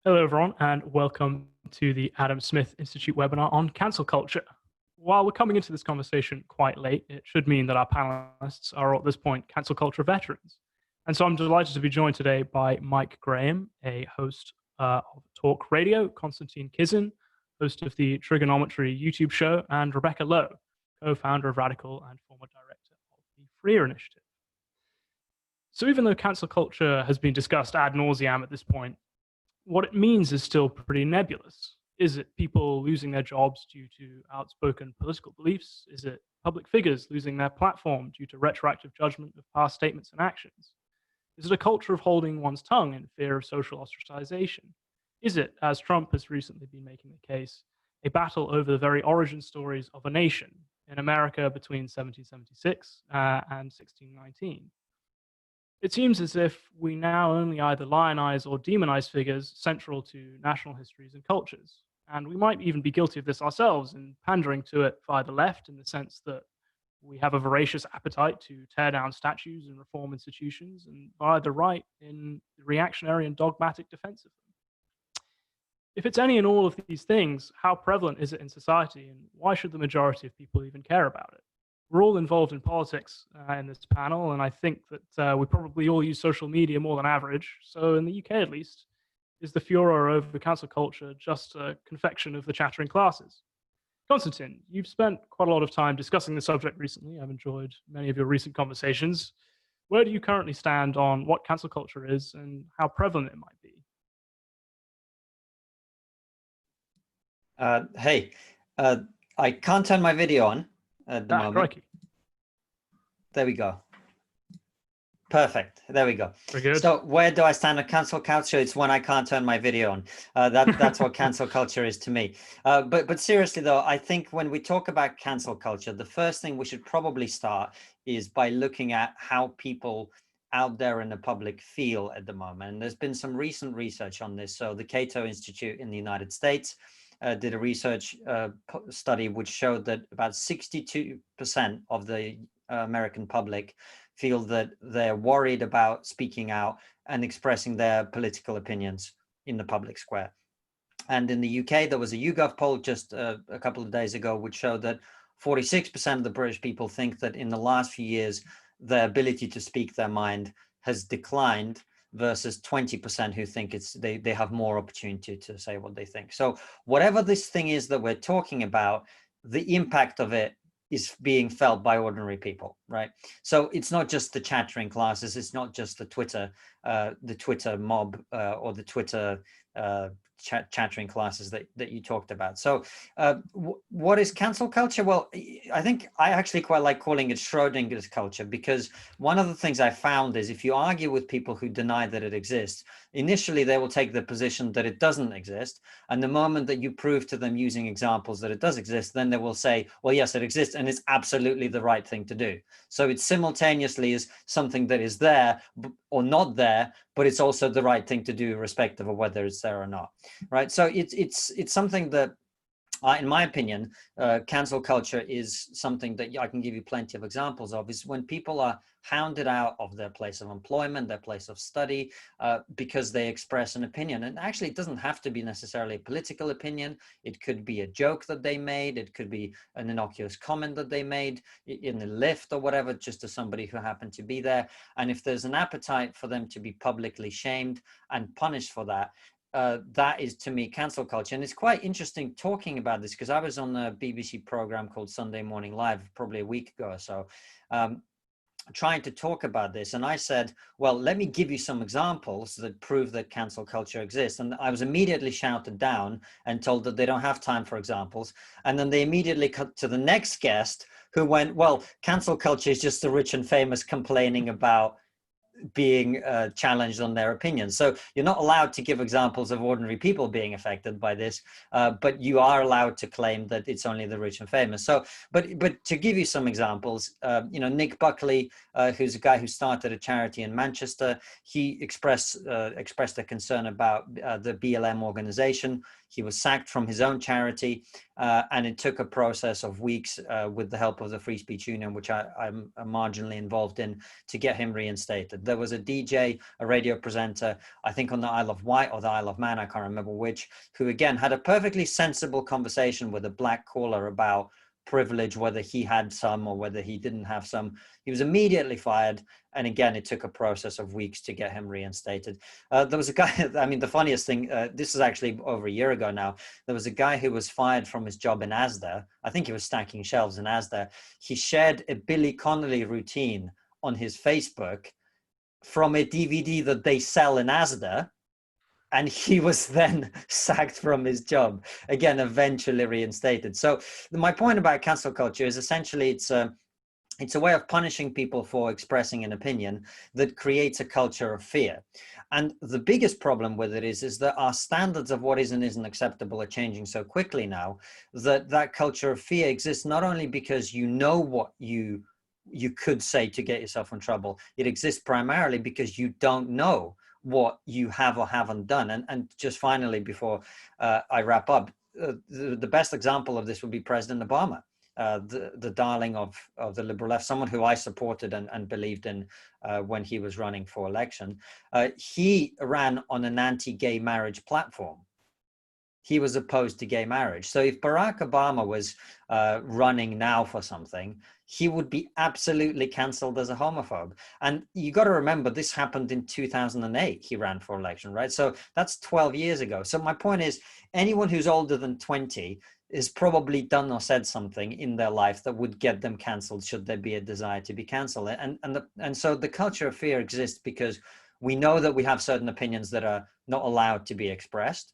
Hello, everyone, and welcome to the Adam Smith Institute webinar on cancel culture. While we're coming into this conversation quite late, it should mean that our panelists are at this point cancel culture veterans. And so I'm delighted to be joined today by Mike Graham, a host of Talk Radio, Konstantin Kizin, host of the Trigonometry YouTube show, and Rebecca Lowe, co-founder of Radical and former director of the Freer Initiative. So even though cancel culture has been discussed ad nauseam at this point, what it means is still pretty nebulous. Is it people losing their jobs due to outspoken political beliefs? Is it public figures losing their platform due to retroactive judgment of past statements and actions? Is it a culture of holding one's tongue in fear of social ostracization? Is it, as Trump has recently been making the case, a battle over the very origin stories of a nation in America between 1776 and 1619? It seems as if we now only either lionize or demonize figures central to national histories and cultures. And we might even be guilty of this ourselves in pandering to it via the left, in the sense that we have a voracious appetite to tear down statues and reform institutions, and via the right in reactionary and dogmatic defense of them. If it's any and all of these things, how prevalent is it in society, and why should the majority of people even care about it? We're all involved in politics in this panel, and I think that we probably all use social media more than average. So in the UK, at least, is the furor over cancel culture just a confection of the chattering classes? Konstantin, you've spent quite a lot of time discussing the subject recently. I've enjoyed many of your recent conversations. Where do you currently stand on what cancel culture is and how prevalent it might be? Hey, I can't turn my video on at the moment. Crikey. There we go. Perfect. There we go. Very good. So where do I stand on cancel culture? It's when I can't turn my video on. That's what cancel culture is to me. But seriously, though, I think when we talk about cancel culture, the first thing we should probably start is by looking at how people out there in the public feel at the moment. And there's been some recent research on this. So the Cato Institute in the United States did a research study which showed that about 62% of the American public feel that they're worried about speaking out and expressing their political opinions in the public square. And in the UK, there was a YouGov poll just a couple of days ago, which showed that 46% of the British people think that in the last few years, their ability to speak their mind has declined, versus 20% who think they have more opportunity to say what they think. So whatever this thing is that we're talking about, the impact of it is being felt by ordinary people, right? So it's not just the chattering classes, it's not just the Twitter mob or the Twitter chattering classes that you talked about. So what is cancel culture? Well, I think I actually quite like calling it Schrodinger's culture, because one of the things I found is if you argue with people who deny that it exists, initially they will take the position that it doesn't exist. And the moment that you prove to them using examples that it does exist, then they will say, well, yes, it exists and it's absolutely the right thing to do. So it simultaneously is something that is there or not there, but it's also the right thing to do irrespective of whether it's there or not, right? So it's something that, in my opinion, cancel culture is something that I can give you plenty of examples of, is when people are hounded out of their place of employment, their place of study, because they express an opinion. And actually, it doesn't have to be necessarily a political opinion. It could be a joke that they made. It could be an innocuous comment that they made in the lift or whatever, just to somebody who happened to be there. And if there's an appetite for them to be publicly shamed and punished for that, that is, to me, cancel culture. And it's quite interesting talking about this, because I was on a BBC program called Sunday Morning Live probably a week ago or so, trying to talk about this. And I said, well, let me give you some examples that prove that cancel culture exists. And I was immediately shouted down and told that they don't have time for examples. And then they immediately cut to the next guest, who went, well, cancel culture is just the rich and famous complaining about being challenged on their opinions. So you're not allowed to give examples of ordinary people being affected by this, but you are allowed to claim that it's only the rich and famous. So, but to give you some examples, Nick Buckley, who's a guy who started a charity in Manchester, he expressed a concern about the BLM organization. He was sacked from his own charity, and it took a process of weeks with the help of the Free Speech Union, which I'm marginally involved in, to get him reinstated. There was a DJ, a radio presenter, I think on the Isle of Wight or the Isle of Man, I can't remember which, who again had a perfectly sensible conversation with a black caller about privilege, whether he had some or whether he didn't have some. He was immediately fired. And again, it took a process of weeks to get him reinstated. There was a guy, I mean, the funniest thing, this is actually over a year ago now, there was a guy who was fired from his job in Asda. I think he was stacking shelves in Asda. He shared a Billy Connolly routine on his Facebook from a DVD that they sell in Asda. And he was then sacked from his job, again, eventually reinstated. So my point about cancel culture is essentially it's a way of punishing people for expressing an opinion that creates a culture of fear. And the biggest problem with it is that our standards of what is and isn't acceptable are changing so quickly now that that culture of fear exists not only because you know what you could say to get yourself in trouble, it exists primarily because you don't know what you have or haven't done. And just finally, before I wrap up, the best example of this would be President Obama, the darling of the liberal left, someone who I supported and believed in when he was running for election. He ran on an anti-gay marriage platform. He was opposed to gay marriage. So if Barack Obama was running now for something, he would be absolutely cancelled as a homophobe. And you got to remember, this happened in 2008. He ran for election, right? So that's 12 years ago. So my point is, anyone who's older than 20 is probably done or said something in their life that would get them cancelled should there be a desire to be cancelled. And so the culture of fear exists because we know that we have certain opinions that are not allowed to be expressed.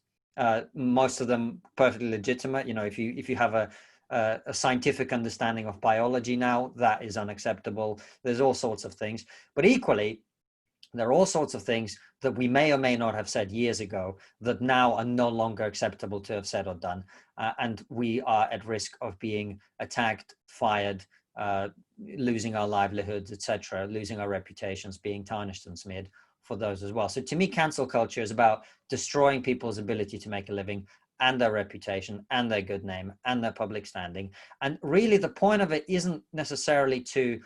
Most of them perfectly legitimate. You know, if you have a scientific understanding of biology now, that is unacceptable. There's all sorts of things, but equally, there are all sorts of things that we may or may not have said years ago that now are no longer acceptable to have said or done. And we are at risk of being attacked, fired, losing our livelihoods, etc., losing our reputations, being tarnished and smeared for those as well. So to me, cancel culture is about destroying people's ability to make a living and their reputation and their good name and their public standing. And really the point of it isn't necessarily to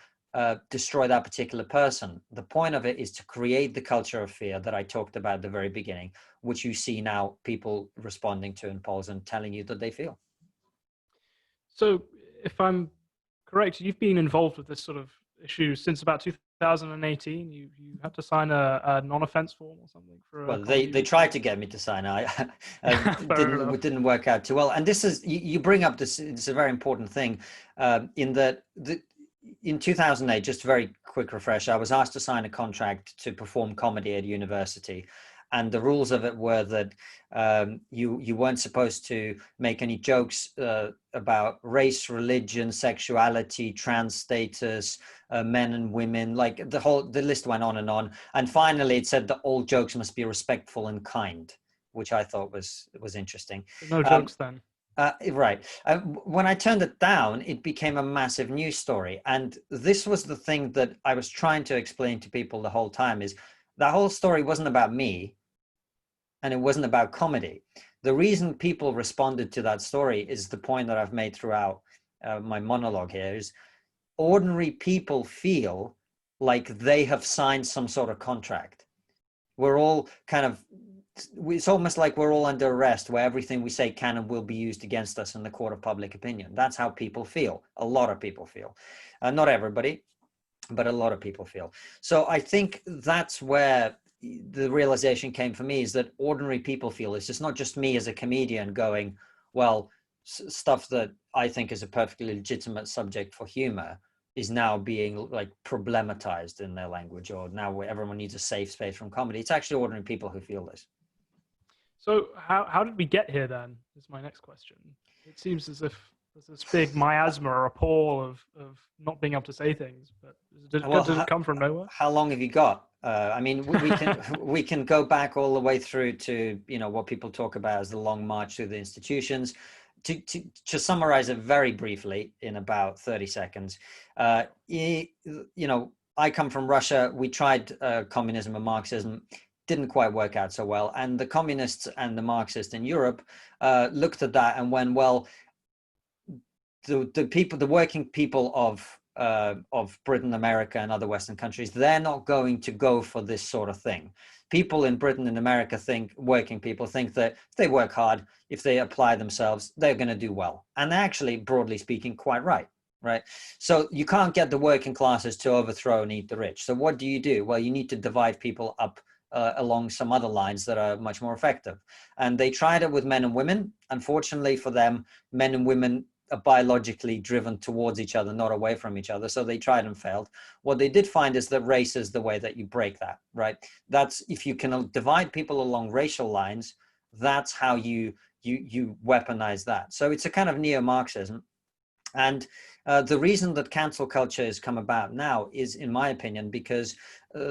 destroy that particular person. The point of it is to create the culture of fear that I talked about at the very beginning, which you see now people responding to in polls and telling you that they feel. So if I'm correct, you've been involved with this sort of issue since about 2018. You had to sign a non-offense form or something for. Well, they tried to get me to sign. It didn't work out too well. And this is you bring up this. It's a very important thing, in that in 2008. Just a very quick refresh. I was asked to sign a contract to perform comedy at university. And the rules of it were that you weren't supposed to make any jokes about race, religion, sexuality, trans status, men and women. Like the list went on. And finally, it said that all jokes must be respectful and kind, which I thought was interesting. No jokes then. Right. When I turned it down, it became a massive news story. And this was the thing that I was trying to explain to people the whole time is that whole story wasn't about me and it wasn't about comedy. The reason people responded to that story is the point that I've made throughout my monologue here is ordinary people feel like they have signed some sort of contract. We're all it's almost like we're all under arrest where everything we say can and will be used against us in the court of public opinion. That's how people feel. A lot of people feel. Not everybody, but a lot of people feel. So I think that's where the realization came for me is that ordinary people feel. It's just not just me as a comedian going, well, stuff that I think is a perfectly legitimate subject for humor is now being like problematized in their language, or now everyone needs a safe space from comedy. It's actually ordinary people who feel this. So how did we get here then, is my next question. It seems as if there's this big miasma or a pall of not being able to say things, but does it come from nowhere? How long have you got? I mean, we can go back all the way through to, what people talk about as the long march through the institutions. To summarize it very briefly in about 30 seconds, I come from Russia. We tried communism and Marxism. Didn't quite work out so well. And the communists and the Marxists in Europe looked at that and went, well, the working people of of Britain, America, and other Western countries, they're not going to go for this sort of thing. People in Britain and America think, working people think that if they work hard, if they apply themselves, they're going to do well. And they're actually, broadly speaking, quite right. Right. So you can't get the working classes to overthrow and eat the rich. So what do? Well, you need to divide people up along some other lines that are much more effective. And they tried it with men and women. Unfortunately for them, men and women are biologically driven towards each other, not away from each other. So they tried and failed. What they did find is that race is the way that you break that, right? That's if you can divide people along racial lines, that's how you weaponize that. So it's a kind of neo-Marxism. And the reason that cancel culture has come about now is, in my opinion, because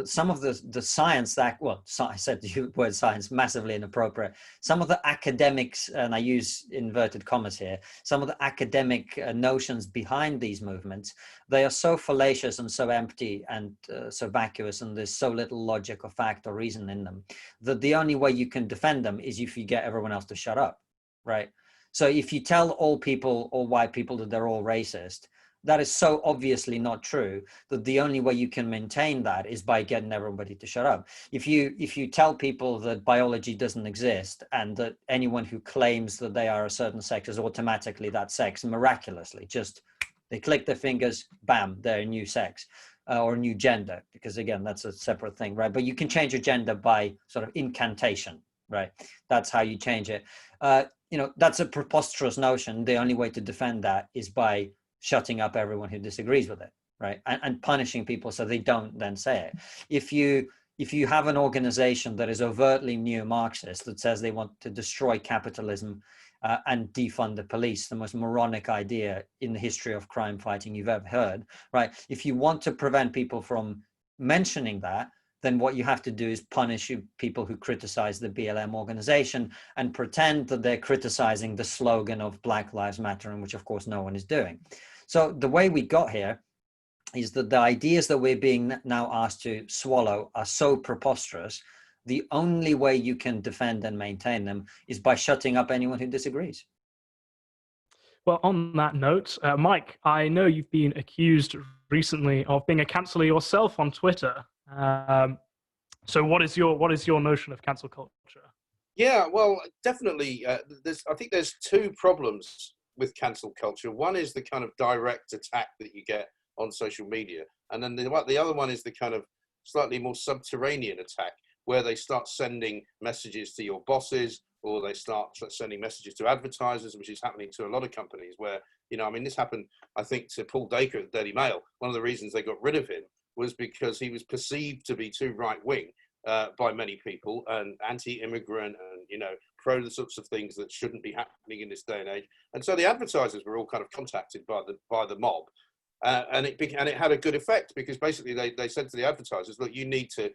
some of the science that, well, I said the word science, massively inappropriate. Some of the academics, and I use inverted commas here, some of the academic notions behind these movements, they are so fallacious and so empty and so vacuous, and there's so little logic or fact or reason in them, that the only way you can defend them is if you get everyone else to shut up, right? So if you tell all people, all white people, that they're all racist, that is so obviously not true that the only way you can maintain that is by getting everybody to shut up. If you tell people that biology doesn't exist and that anyone who claims that they are a certain sex is automatically that sex, miraculously, just they click their fingers, bam, they're a new sex or a new gender, because again, that's a separate thing, right? But you can change your gender by sort of incantation, right? That's how you change it. That's a preposterous notion. The only way to defend that is by shutting up everyone who disagrees with it, right? And punishing people so they don't then say it. If you have an organization that is overtly neo-Marxist, that says they want to destroy capitalism and defund the police, the most moronic idea in the history of crime fighting you've ever heard, right? If you want to prevent people from mentioning that, then what you have to do is punish people who criticize the BLM organization and pretend that they're criticizing the slogan of Black Lives Matter, and which of course no one is doing. So the way we got here is that the ideas that we're being now asked to swallow are so preposterous. The only way you can defend and maintain them is by shutting up anyone who disagrees. Well, on that note, Mike, I know you've been accused recently of being a canceller yourself on Twitter. So what is your notion of cancel culture? Yeah, well, definitely. I think there's two problems with cancel culture. One is the kind of direct attack that you get on social media, and then the other one is the kind of slightly more subterranean attack, where they start sending messages to your bosses, or they start sending messages to advertisers, which is happening to a lot of companies. Where this happened, I think, to Paul Dacre at the Daily Mail. One of the reasons they got rid of him was because he was perceived to be too right-wing by many people, and anti-immigrant, and pro the sorts of things that shouldn't be happening in this day and age. And so the advertisers were all kind of contacted by the mob, and it had a good effect, because basically they said to the advertisers, look, you need to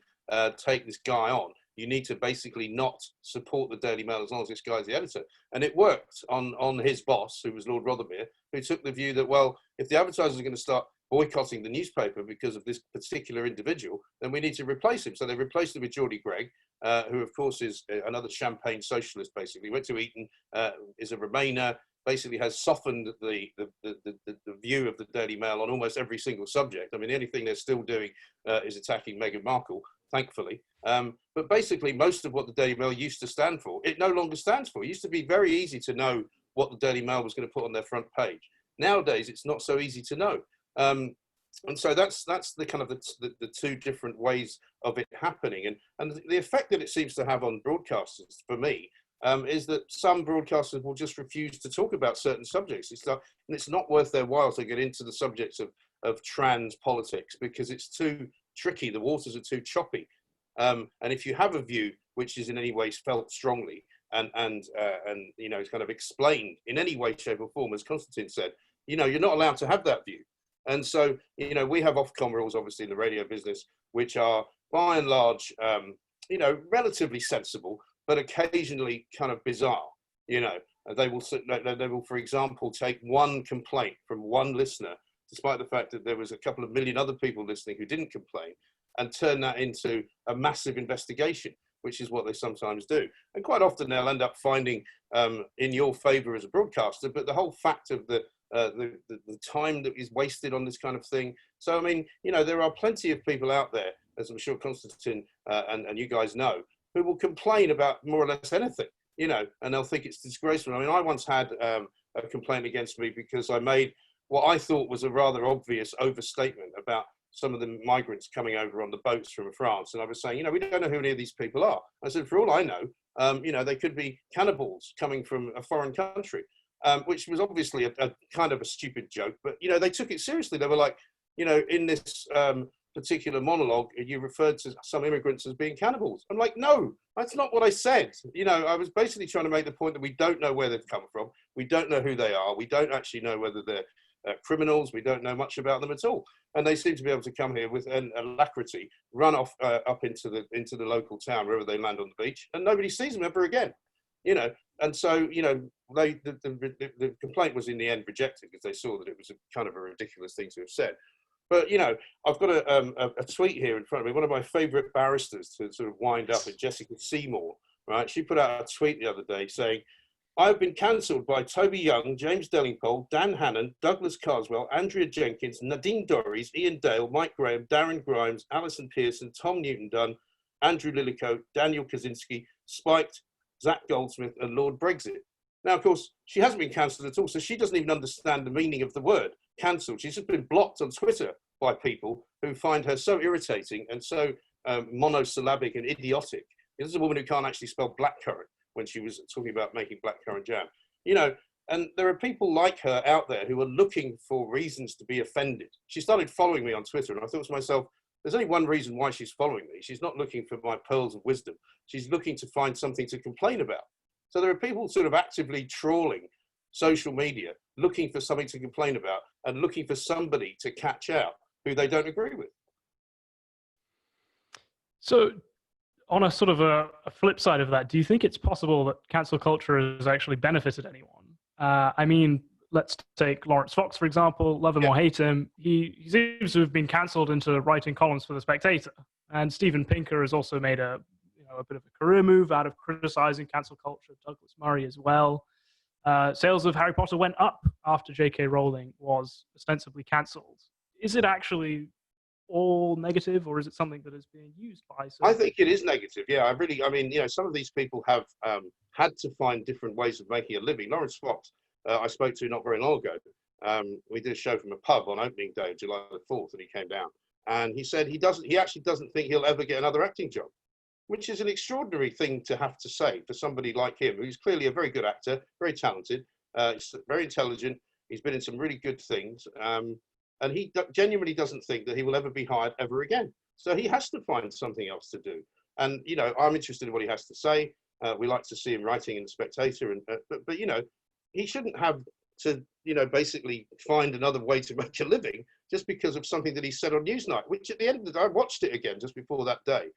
take this guy on. You need to basically not support the Daily Mail as long as this guy's the editor. And it worked on his boss, who was Lord Rothermere, who took the view that, well, if the advertisers are going to start boycotting the newspaper because of this particular individual, then we need to replace him. So they replaced him with Geordie Greig, who of course is another champagne socialist, basically. Went to Eton, is a Remainer, basically has softened the view of the Daily Mail on almost every single subject. I mean, the only thing they're still doing is attacking Meghan Markle, thankfully. But basically, most of what the Daily Mail used to stand for, it no longer stands for. It used to be very easy to know what the Daily Mail was going to put on their front page. Nowadays, it's not so easy to know. And so that's the kind of the two different ways of it happening. And the effect that it seems to have on broadcasters, for me, is that some broadcasters will just refuse to talk about certain subjects. It's not worth their while to get into the subjects of trans politics, because it's too tricky. The waters are too choppy. And if you have a view which is in any way felt strongly and is kind of explained in any way, shape or form, as Constantine said, you're not allowed to have that view. And so, we have Ofcom rules, obviously, in the radio business, which are by and large, relatively sensible, but occasionally kind of bizarre. They will, for example, take one complaint from one listener, despite the fact that there was a couple of million other people listening who didn't complain, and turn that into a massive investigation, which is what they sometimes do. And quite often they'll end up finding in your favor as a broadcaster, but the whole fact of the the time that is wasted on this kind of thing. So, I mean, you know, there are plenty of people out there, as I'm sure Konstantin and you guys know, who will complain about more or less anything, you know, and they'll think it's disgraceful. I mean, I once had a complaint against me because I made what I thought was a rather obvious overstatement about some of the migrants coming over on the boats from France. And I was saying, you know, we don't know who any of these people are. I said, for all I know, you know, they could be cannibals coming from a foreign country, which was obviously a kind of a stupid joke. But, you know, they took it seriously. They were like, you know, in this particular monologue, you referred to some immigrants as being cannibals. I'm like, no, that's not what I said. You know, I was basically trying to make the point that we don't know where they've come from. We don't know who they are. We don't actually know whether they're criminals. We don't know much about them at all. And they seem to be able to come here with an alacrity, run off up into the local town, wherever they land on the beach, and nobody sees them ever again. You know, and so, you know, the complaint was in the end rejected because they saw that it was a kind of a ridiculous thing to have said. But, you know, I've got a tweet here in front of me. One of my favourite barristers to sort of wind up is Jessica Seymour, right? She put out a tweet the other day saying, I've been cancelled by Toby Young, James Dellingpole, Dan Hannan, Douglas Carswell, Andrea Jenkins, Nadine Dorries, Ian Dale, Mike Graham, Darren Grimes, Alison Pearson, Tom Newton-Dunn, Andrew Lillicoat, Daniel Kaczynski, Spiked, Zach Goldsmith, and Lord Brexit. Now, of course, she hasn't been cancelled at all, so she doesn't even understand the meaning of the word cancelled. She's just been blocked on Twitter by people who find her so irritating and so monosyllabic and idiotic. This is a woman who can't actually spell blackcurrant when she was talking about making blackcurrant jam. You know, and there are people like her out there who are looking for reasons to be offended. She started following me on Twitter, and I thought to myself, there's only one reason why she's following me. She's not looking for my pearls of wisdom. She's looking to find something to complain about. So there are people sort of actively trawling social media, looking for something to complain about and looking for somebody to catch out who they don't agree with. So on a sort of a flip side of that, do you think it's possible that cancel culture has actually benefited anyone? I mean, let's take Lawrence Fox, for example. Love him or hate him, he seems to have been cancelled into writing columns for The Spectator. And Steven Pinker has also made a bit of a career move out of criticizing cancel culture. Douglas Murray as well. Sales of Harry Potter went up after J.K. Rowling was ostensibly cancelled. Is it actually all negative, or is it something that is being used by? I think it is negative. Yeah, I mean, you know, some of these people have had to find different ways of making a living. Lawrence Fox, I spoke to not very long ago. We did a show from a pub on opening day, July the 4th, and he came down and he said he actually doesn't think he'll ever get another acting job, which is an extraordinary thing to have to say for somebody like him, who's clearly a very good actor, very talented, very intelligent. He's been in some really good things. And he genuinely doesn't think that he will ever be hired ever again. So he has to find something else to do. And, you know, I'm interested in what he has to say. We like to see him writing in The Spectator. And but, you know, he shouldn't have to, you know, basically find another way to make a living just because of something that he said on Newsnight, which at the end of the day, I watched it again just before that day.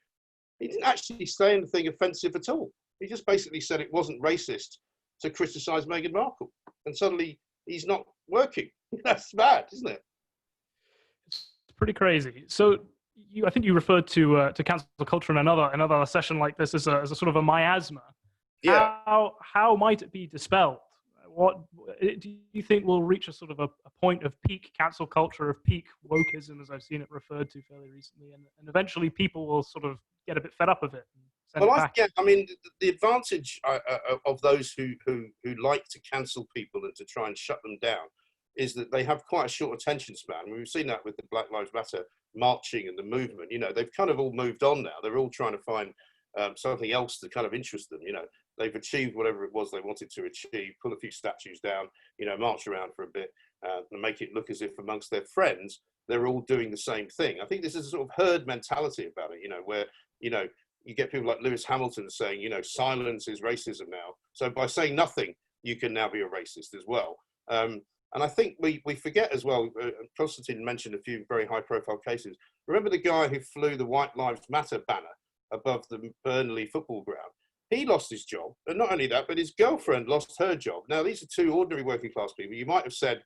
He didn't actually say anything offensive at all. He just basically said it wasn't racist to criticize Meghan Markle. And suddenly he's not working. That's bad, isn't it? It's pretty crazy. So I think you referred to cancel culture in another session like this as a sort of a miasma. Yeah. How might it be dispelled? What do you think will reach a sort of a point of peak cancel culture, of peak wokeism, as I've seen it referred to fairly recently, and eventually people will sort of get a bit fed up of it? Well, I mean, the advantage of those who like to cancel people and to try and shut them down is that they have quite a short attention span. We've seen that with the Black Lives Matter marching and the movement. You know, they've kind of all moved on now. They're all trying to find something else to kind of interest them. You know, they've achieved whatever it was they wanted to achieve, pull a few statues down, you know, march around for a bit and make it look as if amongst their friends, they're all doing the same thing. I think this is a sort of herd mentality about it, you know, where, you know, you get people like Lewis Hamilton saying, you know, silence is racism now. So by saying nothing, you can now be a racist as well. And I think we forget as well, Konstantin mentioned a few very high profile cases. Remember the guy who flew the White Lives Matter banner above the Burnley football ground? He lost his job. And not only that, but his girlfriend lost her job. Now, these are two ordinary working class people. You might have said it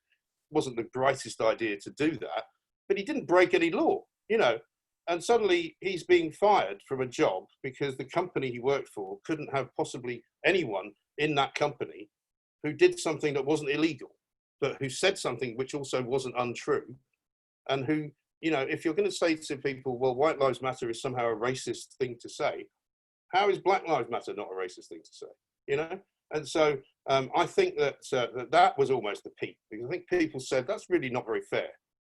wasn't the brightest idea to do that, but he didn't break any law, you know. And suddenly he's being fired from a job because the company he worked for couldn't have possibly anyone in that company who did something that wasn't illegal. but who said something which also wasn't untrue, and who, you know, if you're going to say to people, well, white lives matter is somehow a racist thing to say, how is Black Lives Matter not a racist thing to say? You know? And so I think that that was almost the peak, because I think people said, that's really not very fair.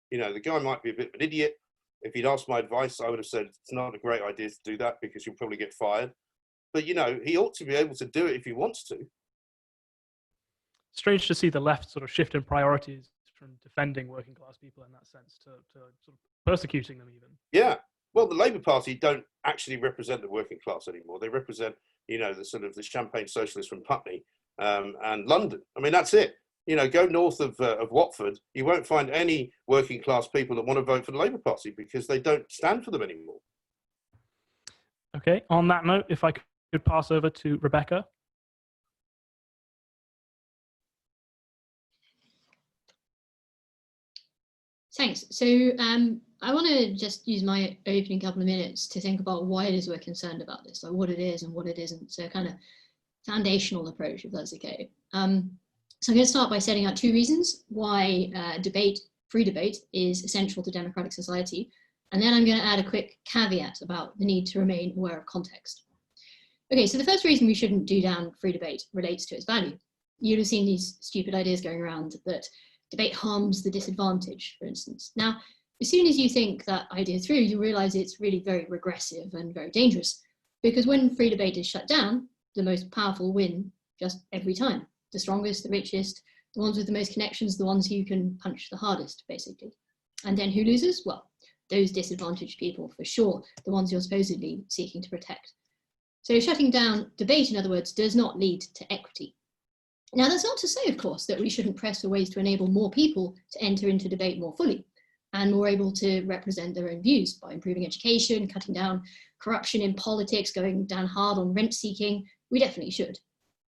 You know, the guy might be a bit of an idiot. If he'd asked my advice, I would have said, it's not a great idea to do that because you'll probably get fired. But, you know, he ought to be able to do it if he wants to. Strange to see the left sort of shift in priorities from defending working class people in that sense to sort of persecuting them even. Yeah. Well, the Labour Party don't actually represent the working class anymore. They represent, you know, the sort of the champagne socialists from Putney and London. I mean, that's it. You know, go north of Watford, you won't find any working class people that want to vote for the Labour Party because they don't stand for them anymore. Okay, on that note, if I could pass over to Rebecca. Thanks. So I want to just use my opening couple of minutes to think about why it is we're concerned about this, like what it is and what it isn't. So kind of foundational approach, if that's okay. So I'm going to start by setting out two reasons why free debate is essential to democratic society. And then I'm going to add a quick caveat about the need to remain aware of context. Okay, so the first reason we shouldn't do down free debate relates to its value. You'd have seen these stupid ideas going around that debate harms the disadvantaged, for instance. Now, as soon as you think that idea through, you realize it's really very regressive and very dangerous, because when free debate is shut down, the most powerful win just every time. The strongest, the richest, the ones with the most connections, the ones who can punch the hardest, basically. And then who loses? Well, those disadvantaged people, for sure, the ones you're supposedly seeking to protect. So shutting down debate, in other words, does not lead to equity. Now, that's not to say, of course, that we shouldn't press for ways to enable more people to enter into debate more fully and more able to represent their own views by improving education, cutting down corruption in politics, going down hard on rent seeking. We definitely should,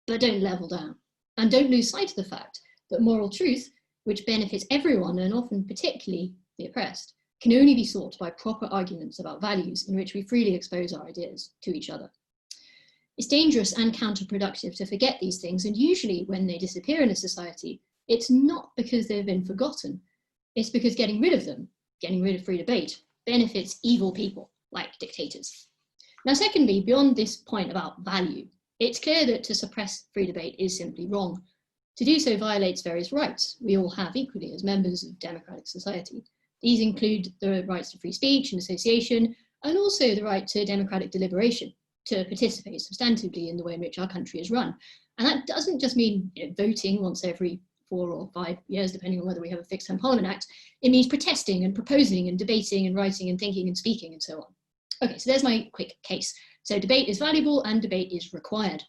but don't level down. And don't lose sight of the fact that moral truth, which benefits everyone and often particularly the oppressed, can only be sought by proper arguments about values in which we freely expose our ideas to each other. It's dangerous and counterproductive to forget these things, and usually when they disappear in a society, it's not because they've been forgotten, it's because getting rid of them, getting rid of free debate, benefits evil people like dictators. Now, secondly, beyond this point about value, it's clear that to suppress free debate is simply wrong. To do so violates various rights we all have equally as members of democratic society. These include the rights to free speech and association, and also the right to democratic deliberation, to participate substantively in the way in which our country is run. And that doesn't just mean voting once every 4 or 5 years, depending on whether we have a fixed term Parliament Act. It means protesting and proposing and debating and writing and thinking and speaking and so on. Okay, so there's my quick case. So debate is valuable and debate is required.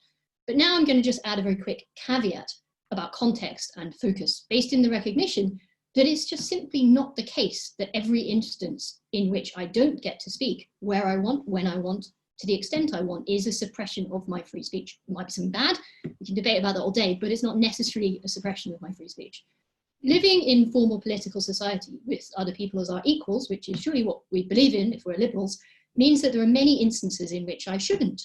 But now I'm going to just add a very quick caveat about context and focus, based in the recognition that it's just simply not the case that every instance in which I don't get to speak where I want, when I want, to the extent I want, is a suppression of my free speech. It might be something bad, we can debate about that all day, but it's not necessarily a suppression of my free speech. Living in formal political society with other people as our equals, which is surely what we believe in if we're liberals, means that there are many instances in which I shouldn't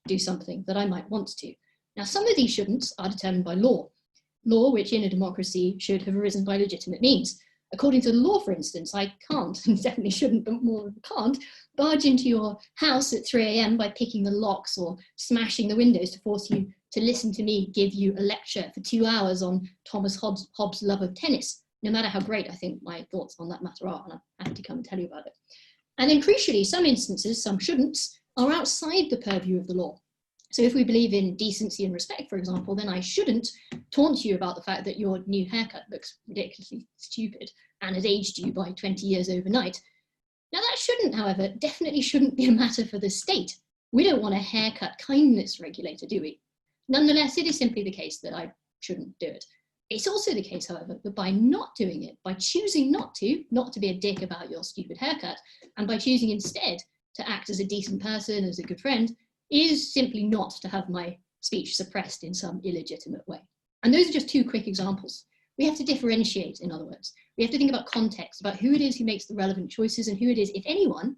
do something that I might want to. Now, some of these shouldn'ts are determined by law which in a democracy should have arisen by legitimate means. According to the law, for instance, I can't, and definitely shouldn't, but more can't, barge into your house at 3 a.m. by picking the locks or smashing the windows to force you to listen to me give you a lecture for 2 hours on Thomas Hobbes' love of tennis, no matter how great I think my thoughts on that matter are, and I'm happy to come and tell you about it. And then crucially, some instances, some shouldn'ts, are outside the purview of the law. So if we believe in decency and respect, for example, then I shouldn't taunt you about the fact that your new haircut looks ridiculously stupid and has aged you by 20 years overnight. Now that shouldn't, however, definitely shouldn't be a matter for the state. We don't want a haircut kindness regulator, do we? Nonetheless, it is simply the case that I shouldn't do it. It's also the case, however, that by not doing it, by choosing not to be a dick about your stupid haircut, and by choosing instead to act as a decent person, as a good friend, is simply not to have my speech suppressed in some illegitimate way. And those are just two quick examples. We have to differentiate, in other words. We have to think about context, about who it is who makes the relevant choices and who it is, if anyone,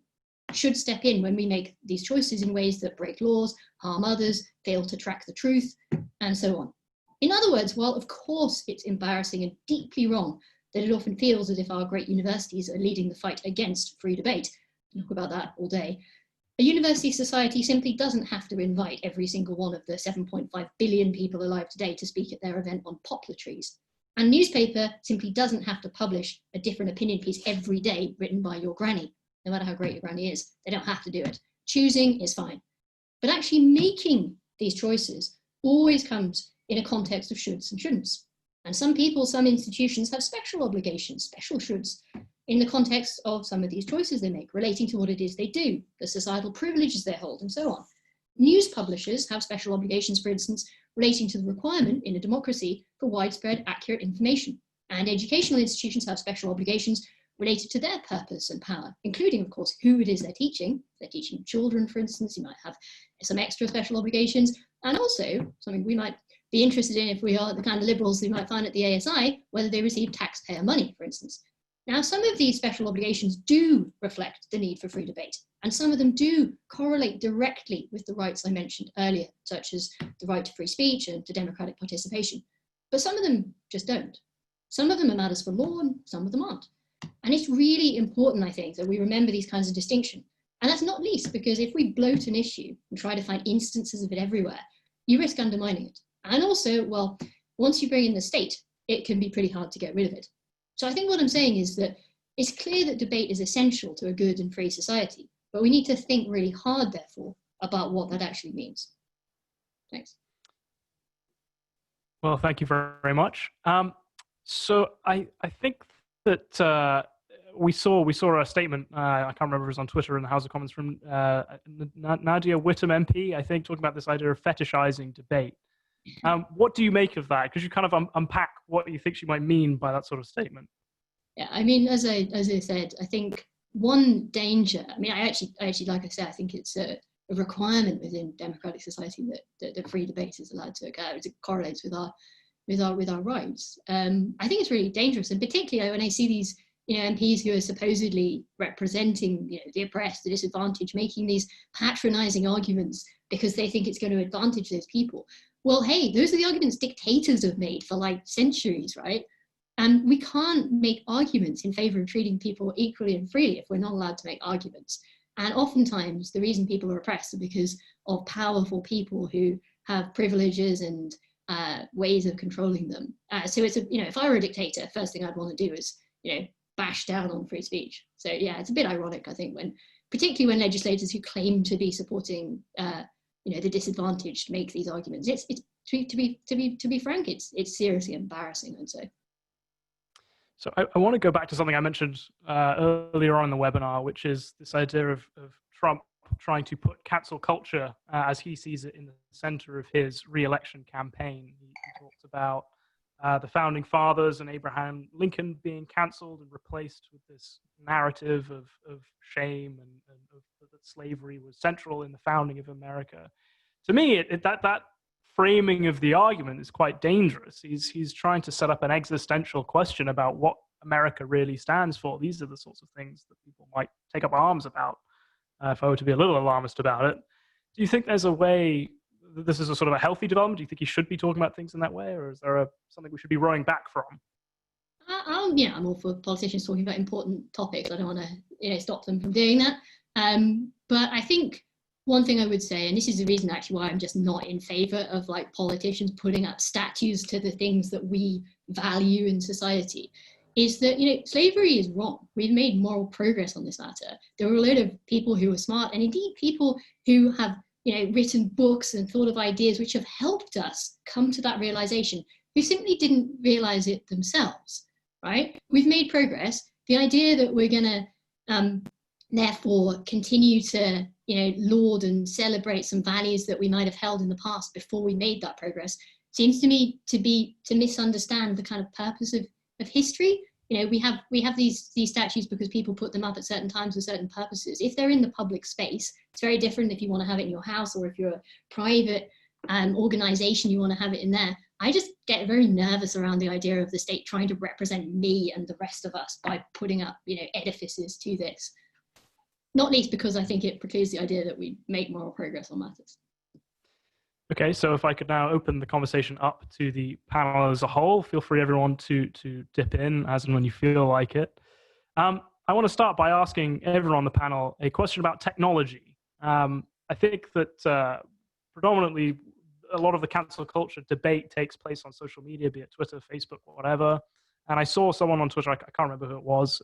should step in when we make these choices in ways that break laws, harm others, fail to track the truth, and so on. In other words, while of course it's embarrassing and deeply wrong that it often feels as if our great universities are leading the fight against free debate, talk about that all day, a university society simply doesn't have to invite every single one of the 7.5 billion people alive today to speak at their event on poplar trees. And a newspaper simply doesn't have to publish a different opinion piece every day written by your granny, no matter how great your granny is. They don't have to do it. Choosing is fine. But actually making these choices always comes in a context of shoulds and shouldn'ts. And some people, some institutions have special obligations, special shoulds, in the context of some of these choices they make, relating to what it is they do, the societal privileges they hold, and so on. News publishers have special obligations, for instance, relating to the requirement in a democracy for widespread, accurate information. And educational institutions have special obligations related to their purpose and power, including, of course, who it is they're teaching. If they're teaching children, for instance, you might have some extra special obligations. And also, something we might be interested in if we are the kind of liberals we might find at the ASI, whether they receive taxpayer money, for instance. Now, some of these special obligations do reflect the need for free debate, and some of them do correlate directly with the rights I mentioned earlier, such as the right to free speech and to democratic participation. But some of them just don't. Some of them are matters for law and some of them aren't. And it's really important, I think, that we remember these kinds of distinctions. And that's not least because if we bloat an issue and try to find instances of it everywhere, you risk undermining it. And also, well, once you bring in the state, it can be pretty hard to get rid of it. So I think what I'm saying is that it's clear that debate is essential to a good and free society, but we need to think really hard, therefore, about what that actually means. Thanks. Well, thank you very much. So I think that we saw a statement, I can't remember if it was on Twitter in the House of Commons, from Nadia Whittam MP, I think, talking about this idea of fetishizing debate. What do you make of that? Because you kind of unpack what you think she might mean by that sort of statement. Yeah, I mean, as I said, I think one danger, I mean, I actually, like I said, I think it's a requirement within democratic society that the free debate is allowed to occur. It correlates with our rights. I think it's really dangerous, and particularly when I see these, MPs who are supposedly representing, the oppressed, the disadvantaged, making these patronizing arguments because they think it's going to advantage those people. Well, hey, those are the arguments dictators have made for like centuries, right? And we can't make arguments in favor of treating people equally and freely if we're not allowed to make arguments. And oftentimes the reason people are oppressed is because of powerful people who have privileges and ways of controlling them. So it's if I were a dictator, first thing I'd want to do is, bash down on free speech. So yeah, it's a bit ironic, I think, particularly when legislators who claim to be supporting the disadvantaged make these arguments. It's to be frank, it's seriously embarrassing, I'd say. So I want to go back to something I mentioned earlier on in the webinar, which is this idea of Trump trying to put cancel culture, as he sees it, in the center of his re-election campaign. He talks about the founding fathers and Abraham Lincoln being canceled and replaced with this narrative of shame and that slavery was central in the founding of America. To me, that framing of the argument is quite dangerous. He's trying to set up an existential question about what America really stands for. These are the sorts of things that people might take up arms about, if I were to be a little alarmist about it. Do you think there's a way, this is a sort of a healthy development? Do you think he should be talking about things in that way, or is there something we should be rowing back from? I'm all for politicians talking about important topics. I don't want to stop them from doing that. But I think one thing I would say, and this is the reason actually why I'm just not in favor of like politicians putting up statues to the things that we value in society, is that, slavery is wrong. We've made moral progress on this matter. There were a lot of people who were smart, and indeed people who have, written books and thought of ideas which have helped us come to that realization, who simply didn't realize it themselves, right? We've made progress. The idea that we're going to therefore continue to, laud and celebrate some values that we might have held in the past before we made that progress seems to me to misunderstand the kind of purpose of history. We have these statues because people put them up at certain times for certain purposes. If they're in the public space, it's very different if you want to have it in your house, or if you're a private organization, you want to have it in there. I just get very nervous around the idea of the state trying to represent me and the rest of us by putting up, edifices to this. Not least because I think it precludes the idea that we make moral progress on matters. Okay, so if I could now open the conversation up to the panel as a whole, feel free everyone to dip in as and when you feel like it. I want to start by asking everyone on the panel a question about technology. I think that predominantly a lot of the cancel culture debate takes place on social media, be it Twitter, Facebook, whatever. And I saw someone on Twitter, I can't remember who it was,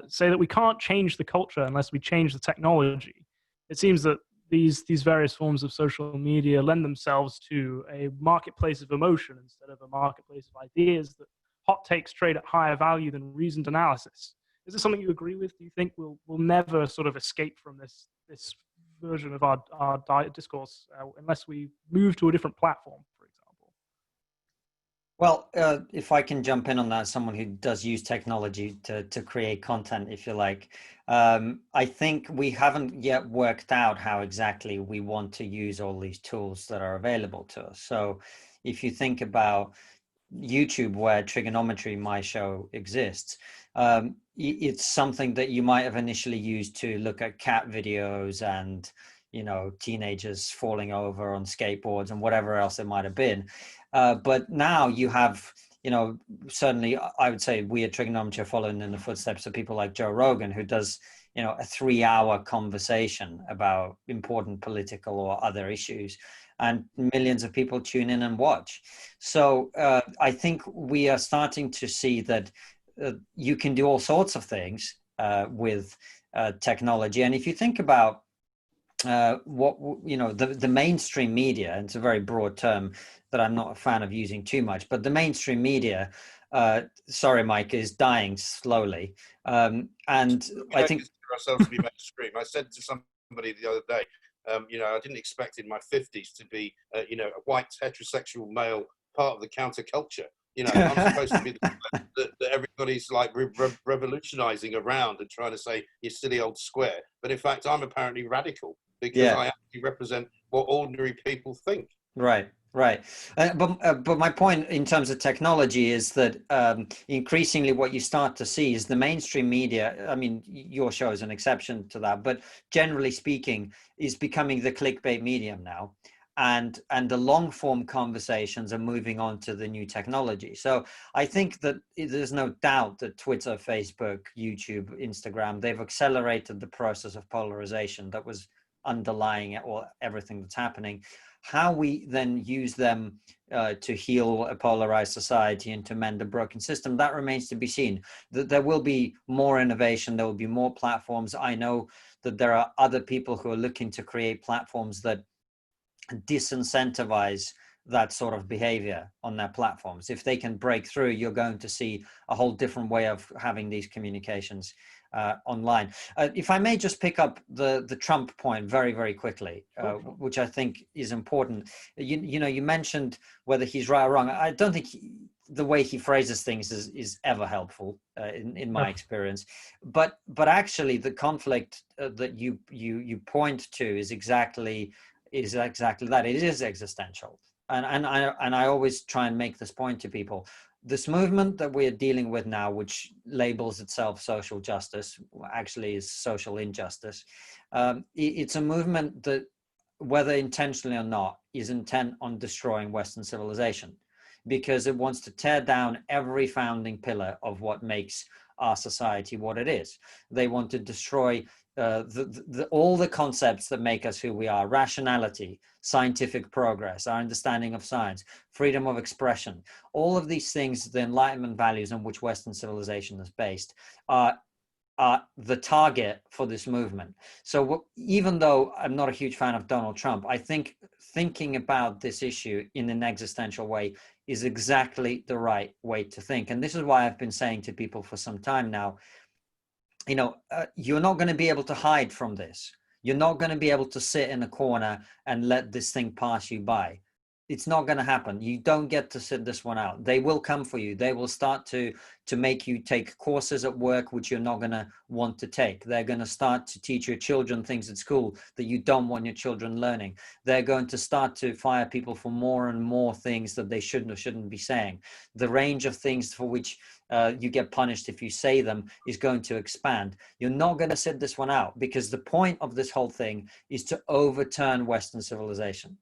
say that we can't change the culture unless we change the technology. It seems that these various forms of social media lend themselves to a marketplace of emotion instead of a marketplace of ideas, that hot takes trade at higher value than reasoned analysis. Is this something you agree with? Do you think we'll never sort of escape from this version of our discourse unless we move to a different platform, for example? Well, if I can jump in on that, someone who does use technology to create content, if you like, I think we haven't yet worked out how exactly we want to use all these tools that are available to us. So if you think about YouTube, where trigonometry, my show, exists, it's something that you might have initially used to look at cat videos and, you know, teenagers falling over on skateboards and whatever else it might have been. But now you have, you know, certainly I would say we at Trigonometry are following in the footsteps of people like Joe Rogan, who does, you know, a 3-hour conversation about important political or other issues, and millions of people tune in and watch. So I think we are starting to see that you can do all sorts of things with technology. And if you think about what, you know, the mainstream media, and it's a very broad term that I'm not a fan of using too much, but the mainstream media, sorry, Mike, is dying slowly. And I think ourselves to be mainstream. I said to somebody the other day, you know, I didn't expect in my 50s to be, you know, a white heterosexual male part of the counterculture. You know, I'm supposed to be that everybody's like revolutionizing around and trying to say, you silly old square. But in fact, I'm apparently radical because I actually represent what ordinary people think. Right. But my point in terms of technology is that increasingly what you start to see is the mainstream media. I mean, your show is an exception to that, but generally speaking, is becoming the clickbait medium now. And the long form conversations are moving on to the new technology. So I think that there's no doubt that Twitter, Facebook, YouTube, Instagram, they've accelerated the process of polarization that was underlying it, or everything that's happening. How we then use them to heal a polarized society and to mend a broken system, that remains to be seen. There will be more innovation, there will be more platforms. I know that there are other people who are looking to create platforms that disincentivize that sort of behavior on their platforms. If they can break through, you're going to see a whole different way of having these communications online. If I may just pick up the Trump point very, very quickly, which I think is important. You know, you mentioned whether he's right or wrong. I don't think the way he phrases things is ever helpful in my experience. But actually, the conflict that you point to is exactly that. It is existential. And I always try and make this point to people. This movement that we're dealing with now, which labels itself social justice, actually is social injustice. It's a movement that, whether intentionally or not, is intent on destroying Western civilization, because it wants to tear down every founding pillar of what makes our society what it is. They want to destroy all the concepts that make us who we are: rationality, scientific progress, our understanding of science, freedom of expression. All of these things, the Enlightenment values on which Western civilization is based, are the target for this movement. So even though I'm not a huge fan of Donald Trump, I think thinking about this issue in an existential way is exactly the right way to think. And this is why I've been saying to people for some time now, you know, you're not going to be able to hide from this. You're not going to be able to sit in a corner and let this thing pass you by. It's not going to happen. You don't get to sit this one out. They will come for you. They will start to make you take courses at work which you're not going to want to take. They're going to start to teach your children things at school that you don't want your children learning. They're going to start to fire people for more and more things that they shouldn't or shouldn't be saying. The range of things for which you get punished if you say them is going to expand. You're not going to sit this one out, because the point of this whole thing is to overturn Western civilization.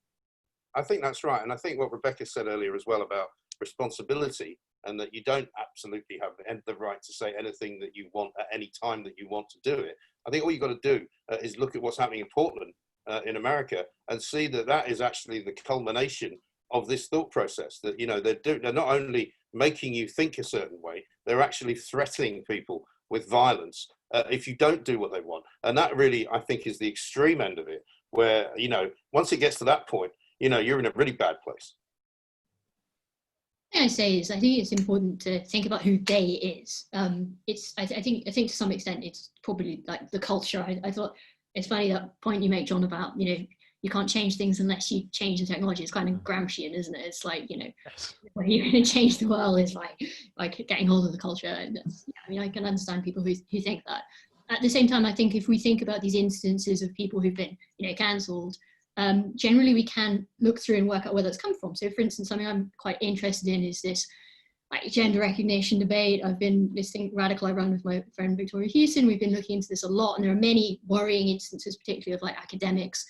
I think that's right. And I think what Rebecca said earlier as well about responsibility, and that you don't absolutely have the right to say anything that you want at any time that you want to do it. I think all you've got to do is look at what's happening in Portland, in America, and see that that is actually the culmination of this thought process. That, you know, they're not only making you think a certain way, they're actually threatening people with violence if you don't do what they want. And that really, I think, is the extreme end of it, where, you know, once it gets to that point, you know, you're in a really bad place. The thing I say is, I think it's important to think about who they is. I think to some extent it's probably like the culture. I thought it's funny that point you make, John, about, you know, you can't change things unless you change the technology. It's kind of Gramscian, isn't it? It's like, you know, Yes. when you're going to change the world is like getting hold of the culture. And I mean, I can understand people who think that. At the same time, I think if we think about these instances of people who've been, you know, cancelled, generally we can look through and work out where that's come from. So, for instance, something I'm quite interested in is this like gender recognition debate. I've been listening Radical I Run with my friend Victoria Hewson. We've been looking into this a lot, and there are many worrying instances, particularly of like academics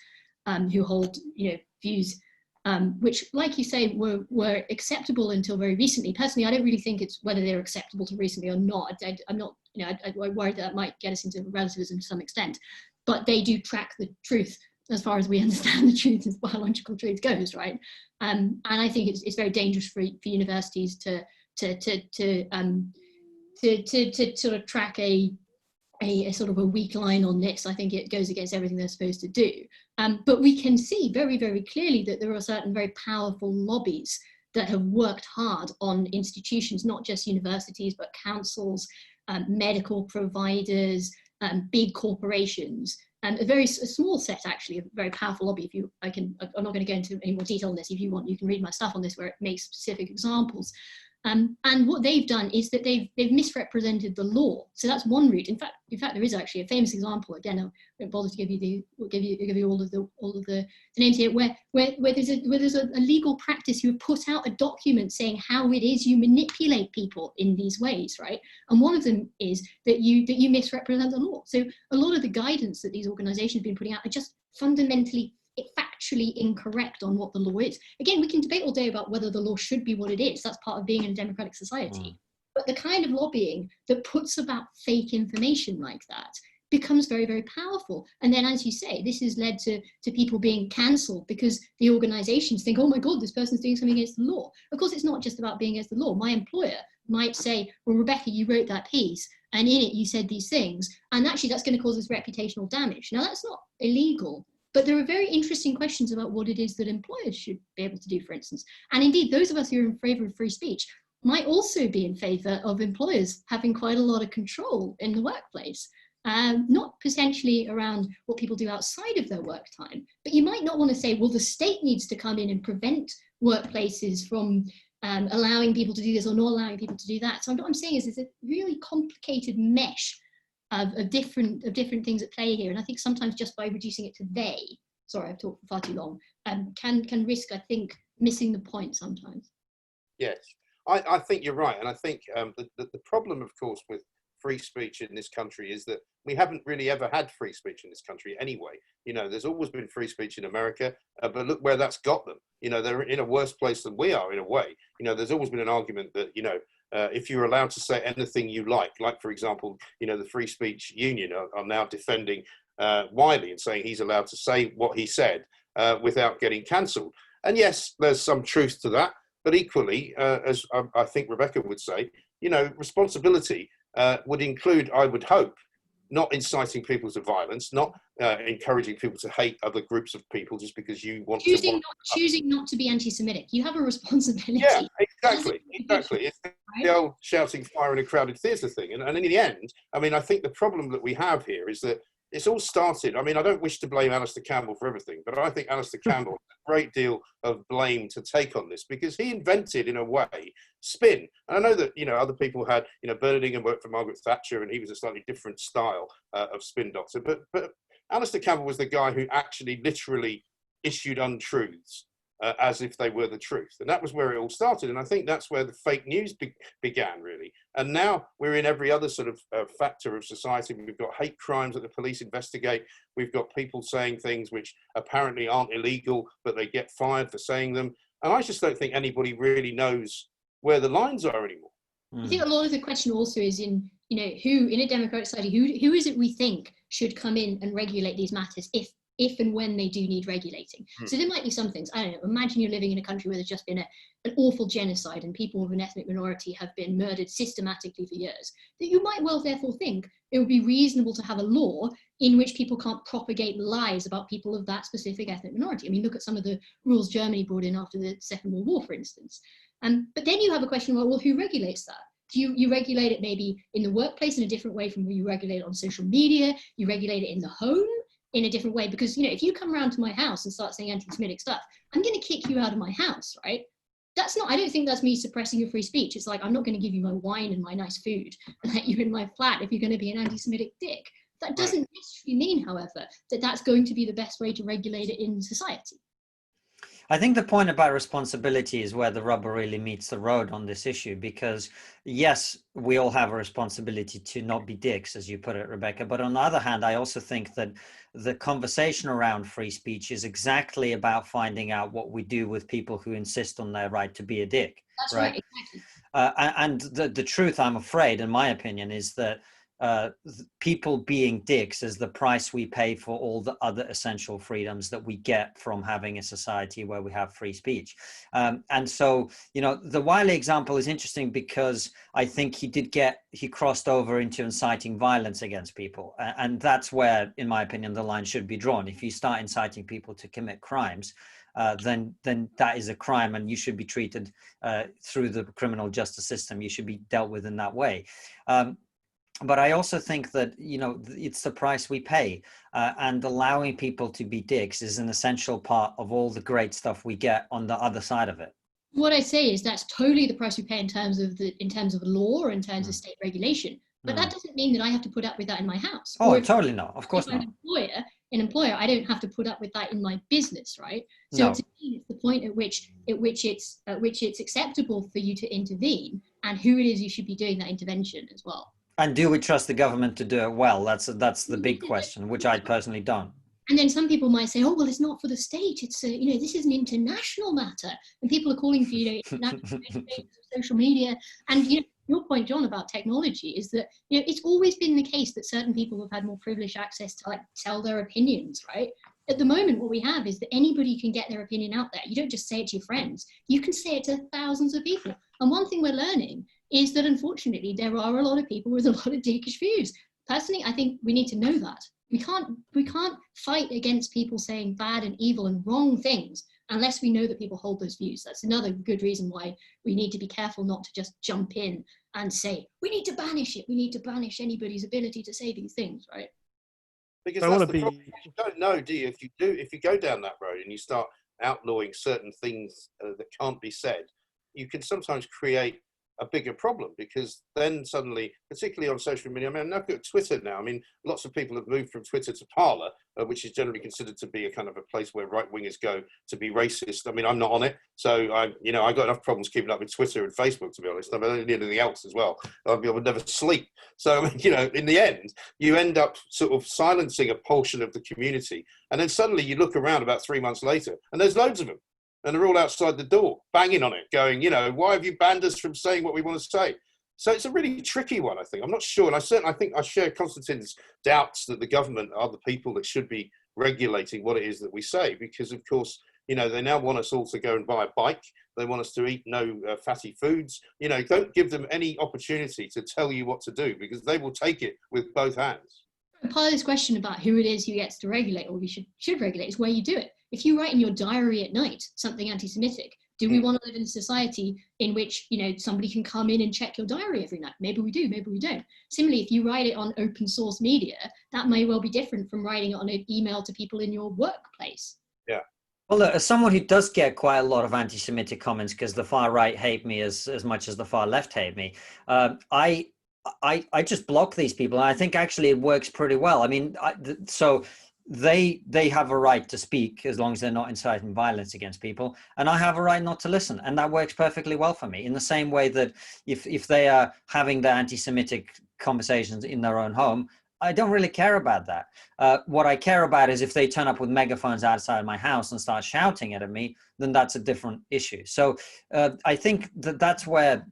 who hold, you know, views which, like you say, were acceptable until very recently. Personally, I don't really think it's whether they're acceptable to recently or not. I'm not, you know, I worry that might get us into relativism to some extent, but they do track the truth as far as we understand the truth as biological truth goes, right? And I think it's very dangerous for universities to sort of track a sort of a weak line on this. I think it goes against everything they're supposed to do. But we can see very, very clearly that there are certain very powerful lobbies that have worked hard on institutions, not just universities, but councils, medical providers, big corporations, and a small set, actually, a very powerful lobby. I'm not going to go into any more detail on this. If you want, you can read my stuff on this where it makes specific examples. And what they've done is that they've misrepresented the law. So that's one route. In fact, there is actually a famous example. Again, I won't bother to give you all of the names here, where there's a legal practice. You have put out a document saying how it is you manipulate people in these ways, right? And one of them is that you misrepresent the law. So a lot of the guidance that these organisations have been putting out are just fundamentally factually incorrect on what the law is. Again, we can debate all day about whether the law should be what it is. That's part of being in a democratic society. But the kind of lobbying that puts about fake information like that becomes very, very powerful. And then, as you say, this has led to people being cancelled because the organizations think, oh my God, this person's doing something against the law. Of course, it's not just about being against the law. My employer might say, well, Rebecca, you wrote that piece, and in it you said these things, and actually that's going to cause us reputational damage. Now, that's not illegal. But there are very interesting questions about what it is that employers should be able to do, for instance. And indeed, those of us who are in favour of free speech might also be in favour of employers having quite a lot of control in the workplace, not potentially around what people do outside of their work time. But you might not want to say, well, the state needs to come in and prevent workplaces from allowing people to do this or not allowing people to do that. So what I'm saying is, it's a really complicated mesh of different things at play here, and I think sometimes just by reducing it to they, sorry, I've talked for far too long, can risk, I think, missing the point sometimes. Yes, I think you're right, and I think the problem, of course, with free speech in this country is that we haven't really ever had free speech in this country anyway. You know, there's always been free speech in America, but look where that's got them. You know, they're in a worse place than we are in a way. You know, there's always been an argument that, you know, if you're allowed to say anything you like, for example, you know, the Free Speech Union are now defending Wiley and saying he's allowed to say what he said without getting cancelled. And yes, there's some truth to that, but equally, as I think Rebecca would say, you know, responsibility would include, I would hope, not inciting people to violence, not encouraging people to hate other groups of people just because you want choosing not to be anti-Semitic. You have a responsibility. Yeah, exactly. It's the old shouting fire in a crowded theatre thing. And in the end, I mean, I think the problem that we have here is that it's all started. I mean, I don't wish to blame Alistair Campbell for everything, but I think Alistair Campbell has a great deal of blame to take on this because he invented, in a way, spin. And I know that, you know, other people had, you know, Bernard Ingham worked for Margaret Thatcher and he was a slightly different style of spin doctor. But Alistair Campbell was the guy who actually literally issued untruths as if they were the truth. And that was where it all started. And I think that's where the fake news began, really. And now we're in every other sort of factor of society. We've got hate crimes that the police investigate. We've got people saying things which apparently aren't illegal, but they get fired for saying them. And I just don't think anybody really knows where the lines are anymore. I think a lot of the question also is in, who in a democratic society, who is it we think should come in and regulate these matters if and when they do need regulating. So there might be some things, I don't know, imagine you're living in a country where there's just been an awful genocide and people of an ethnic minority have been murdered systematically for years, that you might well therefore think it would be reasonable to have a law in which people can't propagate lies about people of that specific ethnic minority. I mean, look at some of the rules Germany brought in after the Second World War, for instance. But then you have a question about, well, who regulates that? Do you regulate it maybe in the workplace in a different way from where you regulate it on social media? You regulate it in the home in a different way? Because, if you come around to my house and start saying anti-Semitic stuff, I'm going to kick you out of my house, right? I don't think that's me suppressing your free speech. It's like, I'm not going to give you my wine and my nice food and let you in my flat if you're going to be an anti-Semitic dick. That doesn't necessarily mean, however, that that's going to be the best way to regulate it in society. I think the point about responsibility is where the rubber really meets the road on this issue, because yes, we all have a responsibility to not be dicks, as you put it, Rebecca. But on the other hand, I also think that the conversation around free speech is exactly about finding out what we do with people who insist on their right to be a dick. That's right, exactly. And the truth, I'm afraid, in my opinion, is that people being dicks is the price we pay for all the other essential freedoms that we get from having a society where we have free speech. And so, the Wiley example is interesting because I think he crossed over into inciting violence against people. And that's where, in my opinion, the line should be drawn. If you start inciting people to commit crimes, then that is a crime and you should be treated through the criminal justice system. You should be dealt with in that way. But I also think that, it's the price we pay, and allowing people to be dicks is an essential part of all the great stuff we get on the other side of it. What I say is that's totally the price we pay in terms of law or in terms of state regulation. But that doesn't mean that I have to put up with that in my house. Oh, totally not. Of course not. An employer, I don't have to put up with that in my business, right? So it's the point at which it's acceptable for you to intervene, and who it is you should be doing that intervention as well. And do we trust the government to do it well? That's the big question, which I personally don't. And then some people might say, oh, well, it's not for the state. It's, this is an international matter. And people are calling for, international social media. And, your point, John, about technology is that, it's always been the case that certain people have had more privileged access to tell their opinions, right? At the moment, what we have is that anybody can get their opinion out there. You don't just say it to your friends. You can say it to thousands of people. And one thing we're learning is that, unfortunately, there are a lot of people with a lot of dickish views. Personally, I think we need to know that. We can't fight against people saying bad and evil and wrong things unless we know that people hold those views. That's another good reason why we need to be careful not to just jump in and say, we need to banish it. We need to banish anybody's ability to say these things, right? Because that's the problem. You don't know, do you? If you go down that road and you start outlawing certain things that can't be said, you can sometimes create a bigger problem, because then suddenly, particularly on social media, I mean, look at Twitter now. I mean, lots of people have moved from Twitter to Parler, which is generally considered to be a kind of a place where right-wingers go to be racist. I mean, I'm not on it, so I got enough problems keeping up with Twitter and Facebook, to be honest. I don't need anything else as well. I would never sleep. So, I mean, in the end, you end up sort of silencing a portion of the community, and then suddenly you look around about 3 months later, and there's loads of them. And they're all outside the door, banging on it, going, why have you banned us from saying what we want to say? So it's a really tricky one, I think. I'm not sure. And I think I share Konstantin's doubts that the government are the people that should be regulating what it is that we say. Because, of course, they now want us all to go and buy a bike. They want us to eat no fatty foods. Don't give them any opportunity to tell you what to do, because they will take it with both hands. Part of this question about who it is who gets to regulate, or we should regulate, is where you do it. If you write in your diary at night something anti-Semitic, do we want to live in a society in which, somebody can come in and check your diary every night? Maybe we do, maybe we don't. Similarly, if you write it on open source media, that may well be different from writing it on an email to people in your workplace. Yeah. Well, look, as someone who does get quite a lot of anti-Semitic comments because the far right hate me as much as the far left hate me, I just block these people. And I think actually it works pretty well. I mean, so they have a right to speak as long as they're not inciting violence against people, and I have a right not to listen, and that works perfectly well for me. In the same way that if they are having their anti-Semitic conversations in their own home, I don't really care about that. What I care about is if they turn up with megaphones outside my house and start shouting at me, then that's a different issue. So I think that's where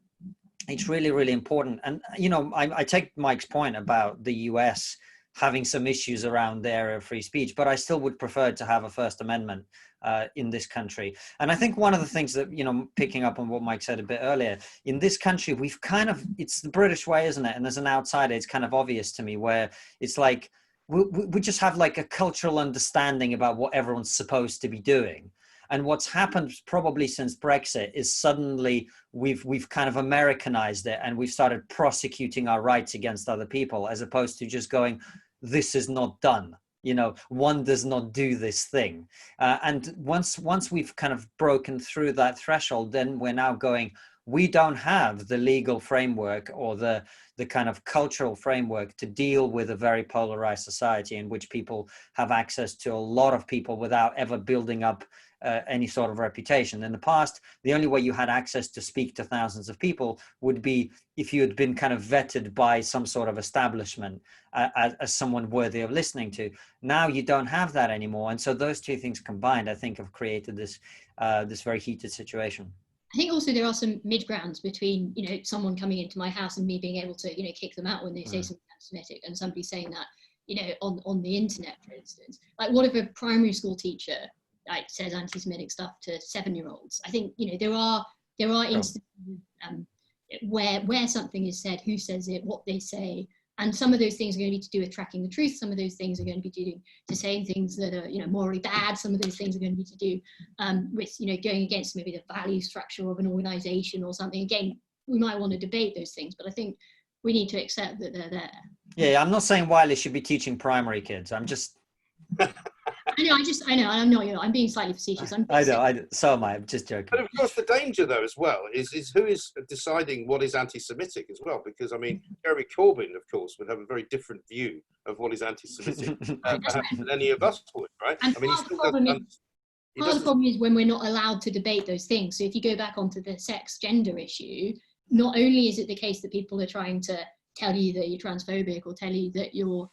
it's really, really important. And, you know, I take Mike's point about the US having some issues around their free speech, but I still would prefer to have a First Amendment in this country. And I think one of the things that, you know, picking up on what Mike said a bit earlier, in this country, we've kind of, it's the British way, isn't it? And as an outsider, it's kind of obvious to me where it's like, we just have like a cultural understanding about what everyone's supposed to be doing. And what's happened probably since Brexit is suddenly we've kind of Americanized it, and we've started prosecuting our rights against other people, as opposed to just going, this is not done. You know, one does not do this thing. And once we've kind of broken through that threshold, then we're now going, we don't have the legal framework or the kind of cultural framework to deal with a very polarized society in which people have access to a lot of people without ever building up any sort of reputation. In the past, the only way you had access to speak to thousands of people would be if you had been kind of vetted by some sort of establishment as someone worthy of listening to. Now you don't have that anymore. And so those two things combined, I think, have created this very heated situation. I think also there are some mid-grounds between, you know, someone coming into my house and me being able to, you know, kick them out when they say something anti-Semitic, and somebody saying that, you know, on the internet, for instance. Like, what if a primary school teacher like says anti-Semitic stuff to 7-year-olds? I think, you know, there are instances where something is said, who says it, what they say, and some of those things are going to be to do with tracking the truth. Some of those things are going to be to saying things that are, you know, morally bad. Some of those things are going to be to do with, you know, going against maybe the value structure of an organization or something. Again, we might want to debate those things, but I think we need to accept that they're there. Yeah, I'm not saying Wiley should be teaching primary kids. I'm just I know, I'm not, you know, I'm being slightly facetious. I know, so am I. I'm just joking. But of course, the danger, though, as well, is who is deciding what is anti-Semitic as well. Because, I mean, Jeremy Corbyn, of course, would have a very different view of what is anti-Semitic than any of us would, right? And I mean, part of the problem is when we're not allowed to debate those things. So if you go back onto the sex gender issue, not only is it the case that people are trying to tell you that you're transphobic or tell you that you're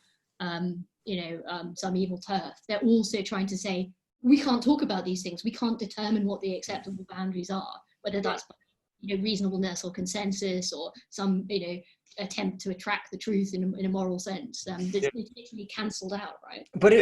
some evil turf, they're also trying to say, we can't talk about these things. We can't determine what the acceptable boundaries are, whether that's, you know, reasonableness or consensus or some, you know, attempt to attract the truth in a moral sense. It's literally cancelled out, right? But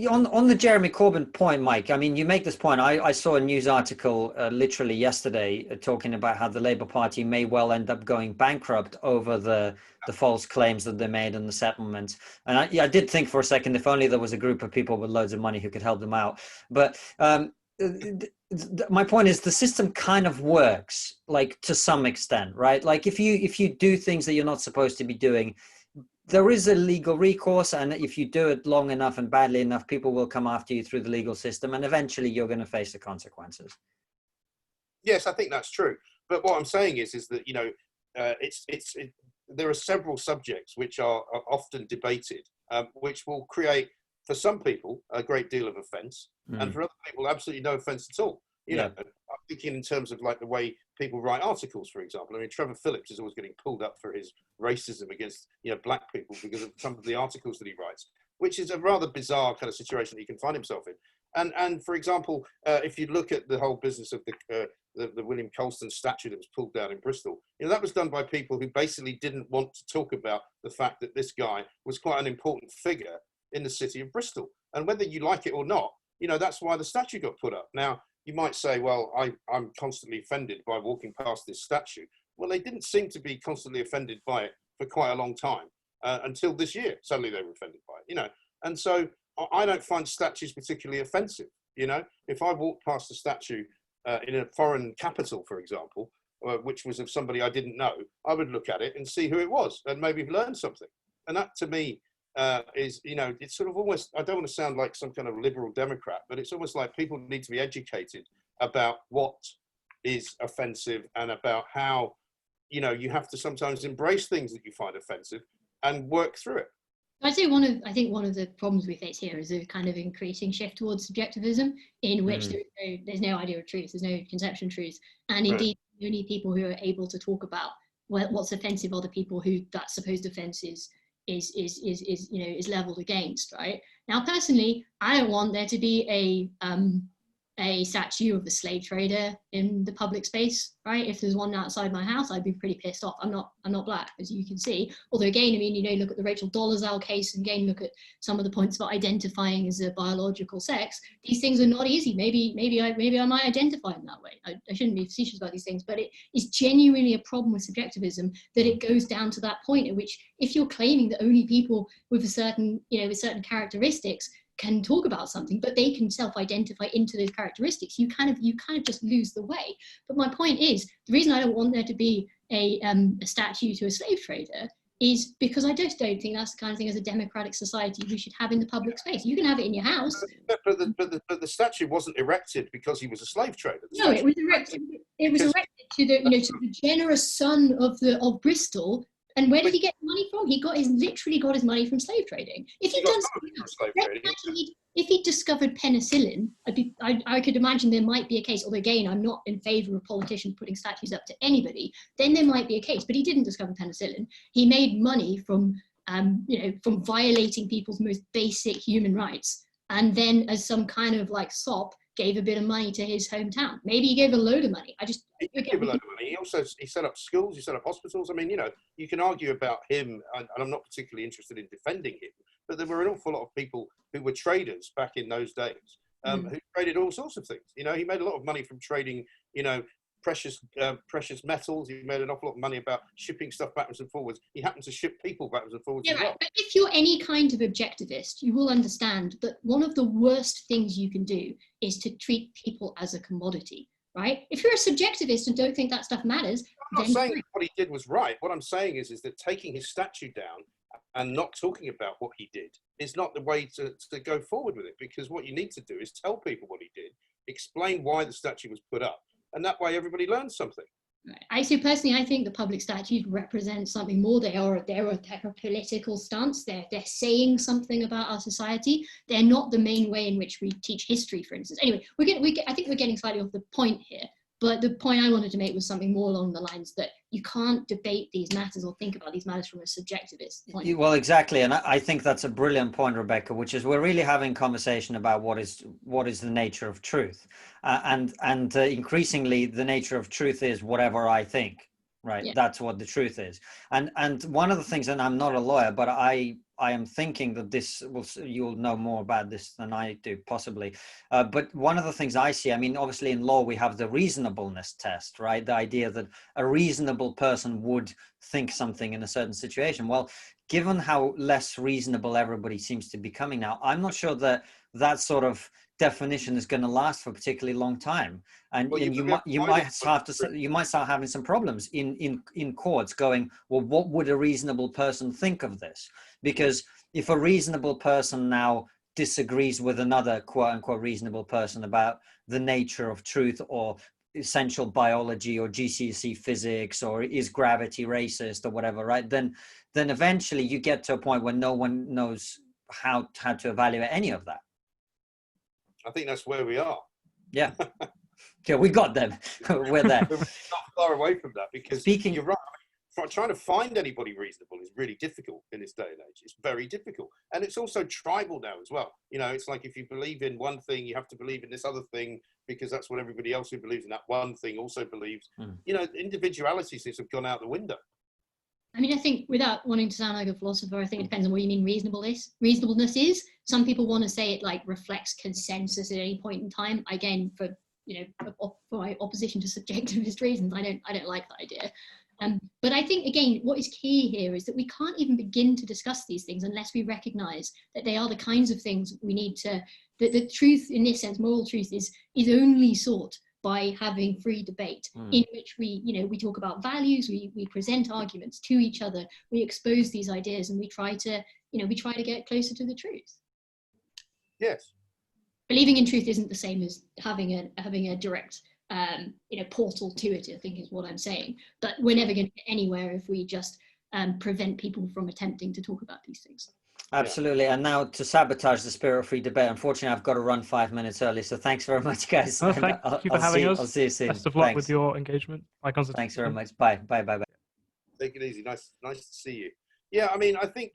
on the Jeremy Corbyn point, Mike, I mean, you make this point. I saw a news article literally yesterday talking about how the Labour Party may well end up going bankrupt over the false claims that they made in the settlements. And I did think for a second, if only there was a group of people with loads of money who could help them out. But my point is the system kind of works, like, to some extent, right? Like if you do things that you're not supposed to be doing, there is a legal recourse, and if you do it long enough and badly enough, people will come after you through the legal system, and eventually you're going to face the consequences. Yes, I think that's true. But what I'm saying is that, you know, there are several subjects which are often debated, which will create, for some people, a great deal of offence, and for other people, absolutely no offence at all. You know, I'm thinking in terms of like the way people write articles, for example. I mean, Trevor Phillips is always getting pulled up for his racism against, you know, black people because of some of the articles that he writes, which is a rather bizarre kind of situation that he can find himself in. And for example, if you look at the whole business of the William Colston statue that was pulled down in Bristol, you know, that was done by people who basically didn't want to talk about the fact that this guy was quite an important figure in the city of Bristol. And whether you like it or not, you know, that's why the statue got put up. Now, you might say, well, I'm constantly offended by walking past this statue. Well, they didn't seem to be constantly offended by it for quite a long time until this year. Suddenly they were offended by it, you know. And so I don't find statues particularly offensive. You know, if I walked past a statue in a foreign capital, for example, which was of somebody I didn't know, I would look at it and see who it was and maybe learn something. And that to me is, you know, it's sort of almost, I don't want to sound like some kind of liberal Democrat, but it's almost like people need to be educated about what is offensive and about how, you know, you have to sometimes embrace things that you find offensive and work through it. I'd say I think one of the problems we face here is a kind of increasing shift towards subjectivism, in which there's no idea of truth, there's no conception of truth, and indeed the only people who are able to talk about what's offensive are the people who that supposed offence is leveled against. Right now, personally, I don't want there to be a statue of the slave trader in the public space, right? If there's one outside my house, I'd be pretty pissed off. I'm not black, as you can see. Although again, I mean, look at the Rachel Dolezal case, and again, look at some of the points about identifying as a biological sex. These things are not easy. Maybe I might identify in that way. I shouldn't be facetious about these things, but it is genuinely a problem with subjectivism that it goes down to that point at which, if you're claiming that only people with a certain, with certain characteristics can talk about something, but they can self-identify into those characteristics, you kind of just lose the way. But my point is, the reason I don't want there to be a statue to a slave trader is because I just don't think that's the kind of thing as a democratic society we should have in the public space. You can have it in your house. But the statue wasn't erected because he was a slave trader. No, it was erected. It was erected to the generous son of Bristol. And where did he get money from? He literally got his money from slave trading. If he discovered penicillin, I could imagine there might be a case. Although again, I'm not in favour of politicians putting statues up to anybody. Then there might be a case. But he didn't discover penicillin. He made money from violating people's most basic human rights. And then, as some kind of like sop, gave a bit of money to his hometown. Maybe he gave a load of money. He did give a load of money. He set up schools, he set up hospitals. I mean, you can argue about him, and I'm not particularly interested in defending him, but there were an awful lot of people who were traders back in those days, who traded all sorts of things. He made a lot of money from trading, precious metals. He made an awful lot of money about shipping stuff backwards and forwards. He happened to ship people backwards and forwards as well. But if you're any kind of objectivist, you will understand that one of the worst things you can do is to treat people as a commodity, right? If you're a subjectivist and don't think that stuff matters, I'm not saying what he did was right. What I'm saying is that taking his statue down and not talking about what he did is not the way to go forward with it, because what you need to do is tell people what he did, explain why the statue was put up, and that way everybody learns something. I think the public statues represent something more. They're a type of political stance. They're saying something about our society. They're not the main way in which we teach history, for instance. Anyway, I think we're getting slightly off the point here. But the point I wanted to make was something more along the lines that you can't debate these matters or think about these matters from a subjectivist point. Well, exactly, and I think that's a brilliant point, Rebecca, which is we're really having conversation about what is the nature of truth, and increasingly the nature of truth is whatever I think, right? Yeah. That's what the truth is, and one of the things, and I'm not a lawyer, but I am thinking that you'll know more about this than I do, possibly. But one of the things I see, I mean, obviously in law, we have the reasonableness test, right? The idea that a reasonable person would think something in a certain situation. Well, given how less reasonable everybody seems to be becoming now, I'm not sure that sort of definition is going to last for a particularly long time. And, well, you might start having some problems in courts going, well, what would a reasonable person think of this? Because if a reasonable person now disagrees with another quote unquote reasonable person about the nature of truth or essential biology or GCSE physics or is gravity racist or whatever, right? Then eventually you get to a point where no one knows how to evaluate any of that. I think that's where we are. Yeah. Yeah, we got them. We're there. We're not far away from that, because you're right. Trying to find anybody reasonable is really difficult in this day and age. It's very difficult. And it's also tribal now as well. It's like if you believe in one thing, you have to believe in this other thing, because that's what everybody else who believes in that one thing also believes. Individualities have gone out the window. I mean, I think, without wanting to sound like a philosopher, I think it depends on what you mean reasonableness is. Some people want to say it like reflects consensus at any point in time. Again, for my opposition to subjectivist reasons, I don't like that idea. But I think, again, what is key here is that we can't even begin to discuss these things unless we recognize that they are the kinds of things we need to, that the truth, in this sense, moral truth is only sought by having free debate, in which we talk about values, we present arguments to each other, we expose these ideas, and we try to get closer to the truth. Yes. Believing in truth isn't the same as having a direct portal to it, I think is what I'm saying. But we're never going to get anywhere if we just prevent people from attempting to talk about these things. Absolutely. And now to sabotage the spirit of free debate, unfortunately, I've got to run 5 minutes early. So thanks very much, guys. Oh, And thank you for having us. I'll see you soon. Best of luck with Thanks. your engagement. Thanks very much. Bye. Bye. Bye. Bye. Take it easy. Nice to see you. Yeah, I mean, I think,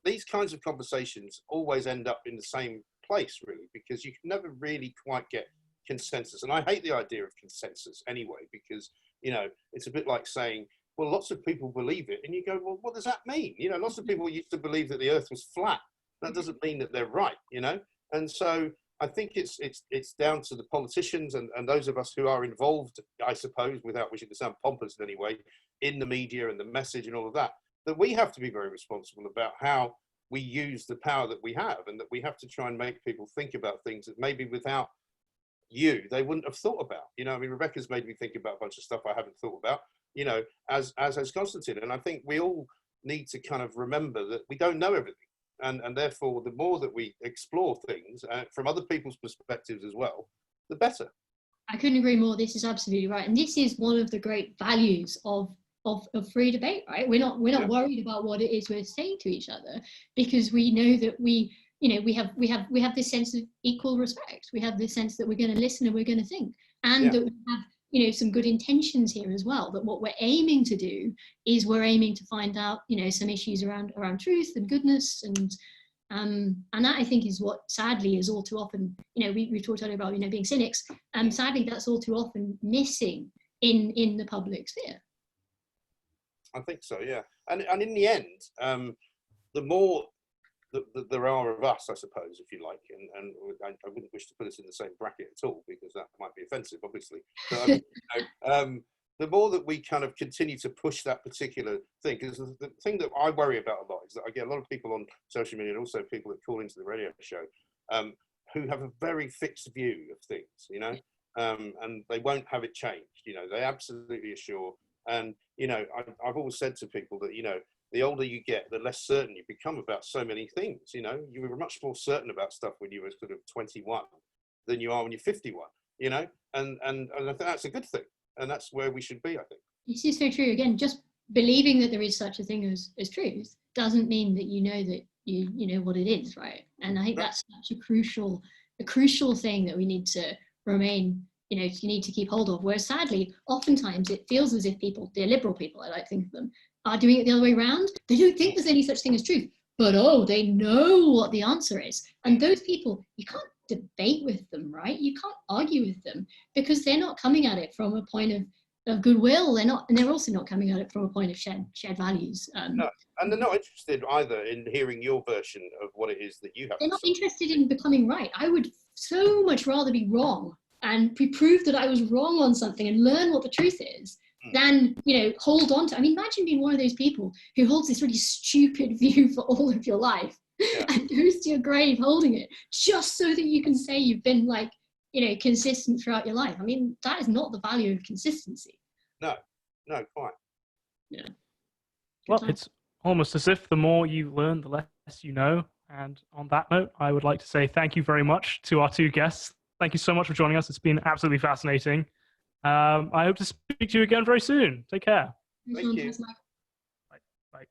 these kinds of conversations always end up in the same place, really, because you can never really quite get consensus. And I hate the idea of consensus anyway, because, it's a bit like saying, well, lots of people believe it. And you go, well, what does that mean? Lots of people used to believe that the earth was flat. That doesn't mean that they're right, And so I think it's down to the politicians and those of us who are involved, I suppose, without wishing to sound pompous in any way, in the media and the message and all of that we have to be very responsible about how we use the power that we have, and that we have to try and make people think about things that maybe without they wouldn't have thought about. I mean, Rebecca's made me think about a bunch of stuff I haven't thought about, as has Constantine. And I think we all need to kind of remember that we don't know everything. And therefore, the more that we explore things from other people's perspectives as well, the better. I couldn't agree more. This is absolutely right. And this is one of the great values of free debate, right? We're not worried about what it is we're saying to each other, because we know that we have this sense of equal respect. We have this sense that we're going to listen and we're going to think, and that we have some good intentions here as well. That what we're aiming to do is we're aiming to find out some issues around truth and goodness, and that I think is what sadly is all too often, we've talked earlier about being cynics, and sadly that's all too often missing in the public sphere. I think so, yeah. And in the end, the more that there are of us, I suppose, if you like, and I wouldn't wish to put us in the same bracket at all, because that might be offensive, obviously. But, the more that we kind of continue to push that particular thing, because the thing that I worry about a lot is that I get a lot of people on social media, and also people that call into the radio show, who have a very fixed view of things, and they won't have it changed. They absolutely are sure. And, I've always said to people that, the older you get, the less certain you become about so many things. You were much more certain about stuff when you were sort of 21 than you are when you're 51, and I think that's a good thing. And that's where we should be, I think. This is so true. Again, just believing that there is such a thing as truth doesn't mean that that you know what it is, right? And I think that's such a crucial thing that we need to remain, you need to keep hold of. Whereas sadly, oftentimes it feels as if people, the liberal people, I like to think of them, are doing it the other way around. They don't think there's any such thing as truth, but they know what the answer is. And those people, you can't debate with them, right? You can't argue with them, because they're not coming at it from a point of goodwill. They're not, and they're also not coming at it from a point of shared values. No, and they're not interested either in hearing your version of what it is that you have. They're not interested in becoming right. I would so much rather be wrong and prove that I was wrong on something and learn what the truth is, than hold on to. I mean, imagine being one of those people who holds this really stupid view for all of your life, and goes to your grave holding it just so that you can say you've been consistent throughout your life. I mean, that is not the value of consistency. No, quite. Yeah. Well, it's almost as if the more you learn, the less you know. And on that note, I would like to say thank you very much to our two guests. Thank you so much for joining us. It's been absolutely fascinating. I hope to speak to you again very soon. Take care. Thank you. Bye. Bye.